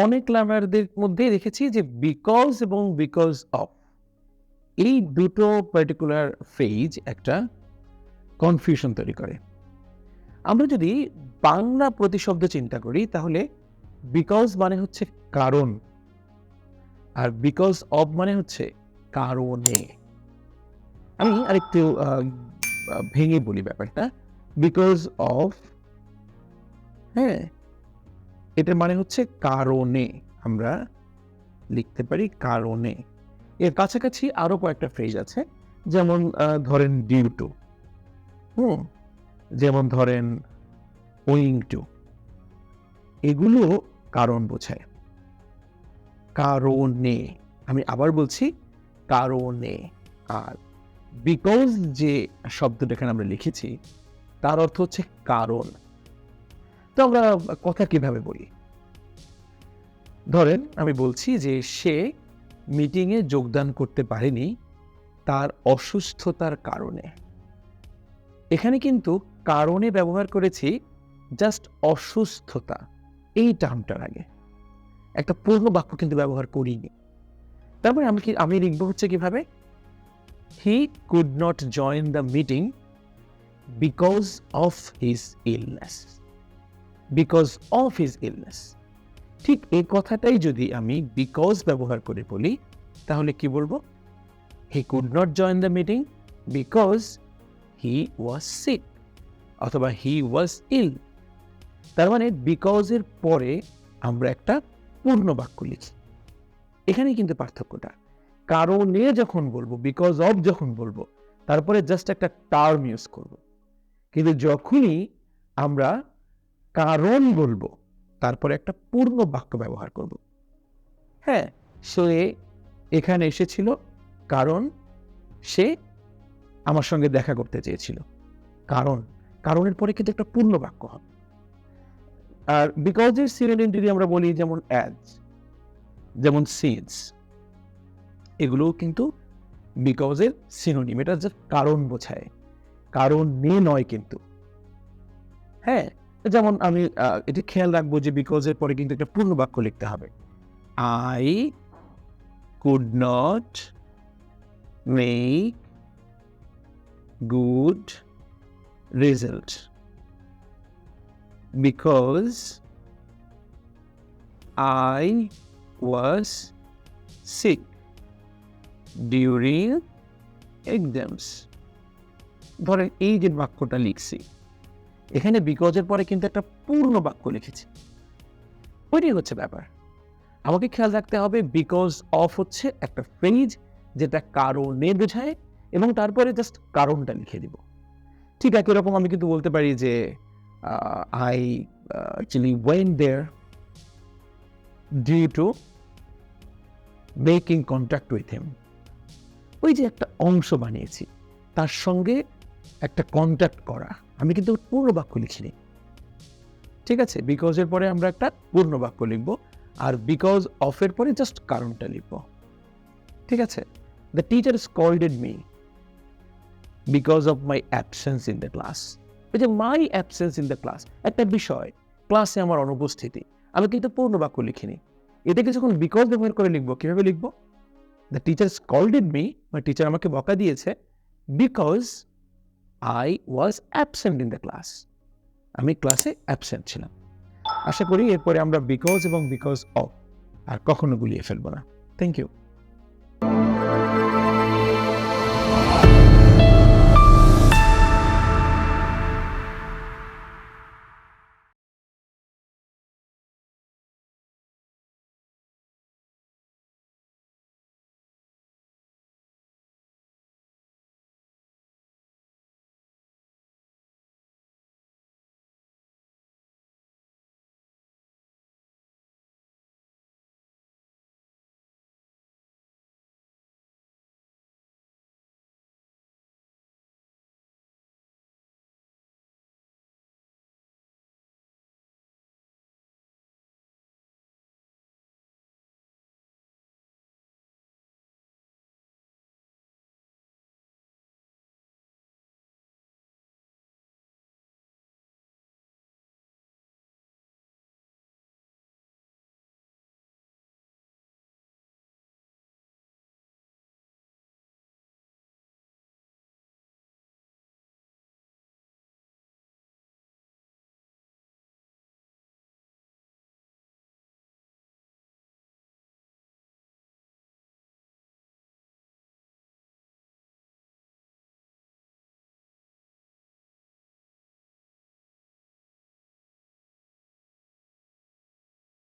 অনেক লার্নারদের মধ্যেই দেখেছি যে বিকজ এবং বিকজ অফ এই দুটো পার্টিকুলার ফ্রেজ একটা কনফিউশন তৈরি করে। আমরা যদি বাংলা প্রতিশব্দ চিন্তা করি তাহলে বিকজ মানে হচ্ছে কারণ, আর বিকজ অফ মানে হচ্ছে কারণে। আমি আরেকটু ভেঙে বলি ব্যাপারটা। বিকজ অফ, হ্যাঁ, এটার মানে হচ্ছে কারণে। আমরা লিখতে পারি কারণে। এর কাছাকাছি আরো কয়েকটা ফ্রেজ আছে, যেমন ধরেন ডিউ টু, যেমন ধরেন ওয়িং টু, এগুলো কারণ বোঝায়। কারণে, আমি আবার বলছি কারণে। আর বিকজ যে শব্দটা এখানে আমরা লিখেছি তার অর্থ হচ্ছে কারণ। তো আমরা কথা কিভাবে বলি? ধরেন আমি বলছি যে সে মিটিংয়ে যোগদান করতে পারেনি তার অসুস্থতার কারণে। এখানে কিন্তু কারণে ব্যবহার করেছি জাস্ট অসুস্থতা এই টার্মটার আগে, একটা পূর্ণ বাক্য কিন্তু ব্যবহার করিনি। তারপরে আমি লিখব হচ্ছে কিভাবে, হি could not join the meeting because of his illness. Because of his illness, ঠিক এই কথাটাই যদি আমি বিকজ ব্যবহার করে বলি তাহলে কি বলবো? He could not join the meeting because he was sick, অথবা হি ওয়াজ ইল। তার মানে বিকজের পরে আমরা একটা পূর্ণ বাক্য লিখি। এখানে কিন্তু পার্থক্যটা, কারণে যখন বলবো, বিকজ অফ যখন বলবো, তারপরে জাস্ট একটা টার্ম ইউজ করব। কিন্তু যখনই আমরা কারণ বলবো তারপরে একটা পূর্ণ বাক্য ব্যবহার করব। হ্যাঁ, সে এখানে এসেছিল কারণ সে আমার সঙ্গে দেখা করতে চেয়েছিল। কারণ, কারণের পরে কিন্তু একটা পূর্ণ বাক্য হবে। আর বিকজের সিনোনিম যদি আমরা বলি, যেমন অ্যাজ, যেমন সিন্স, এগুলোও কিন্তু বিকজের সিনোনিম। এটা জাস্ট কারণ বোঝায়, কারণ নিয়ে নয় কিন্তু। হ্যাঁ, যেমন আমি এটা খেয়াল রাখবো যে বিকজের পরে কিন্তু একটা পূর্ণ বাক্য লিখতে হবে। I could not make good result because I was sick during exams. ধরেন এই যে বাক্যটা লিখছি, এখানে বিকজের পরে কিন্তু একটা পূর্ণ বাক্য লিখেছি। ওইটাই হচ্ছে ব্যাপার। আমাকে খেয়াল রাখতে হবে বিকজ অফ হচ্ছে একটা ফ্রেজ যেটা কারণে বোঝায়, এবং তারপরে জাস্ট কারণটা লিখে দিব। ঠিক একই রকম আমি কিন্তু বলতে পারি যে I actually went there due to making contact with him. ওই যে একটা অংশ বানিয়েছি, তার সঙ্গে একটা কন্ট্যাক্ট করা, আমি কিন্তু পূর্ণ বাক্য লিখিনি। ঠিক আছে, বিকজের পরে আমরা একটা পূর্ণ বাক্য লিখব, আর বিকজ অফের পরে জাস্ট কারণটা লিখব। ঠিক আছে, the teacher scolded me because of my absence in the class. এই যে my absence in the class, একটা বিষয়, ক্লাসে আমার অনুপস্থিতি, আমি কিন্তু পূর্ণ বাক্য লিখিনি। এটাকে যখন বিকজ ব্যবহার করে লিখবো, কিভাবে লিখবো? দ্য টিচার স্কল্ডেড মি, মানে টিচার আমাকে বকা দিয়েছে, because I was absent in the class, আমি ক্লাসে অ্যাবসেন্ট ছিলাম। আশা করি এরপরে আমরা বিকজ এবং বিকজ অফ আর কখনো গুলিয়ে ফেলবো না। Thank you.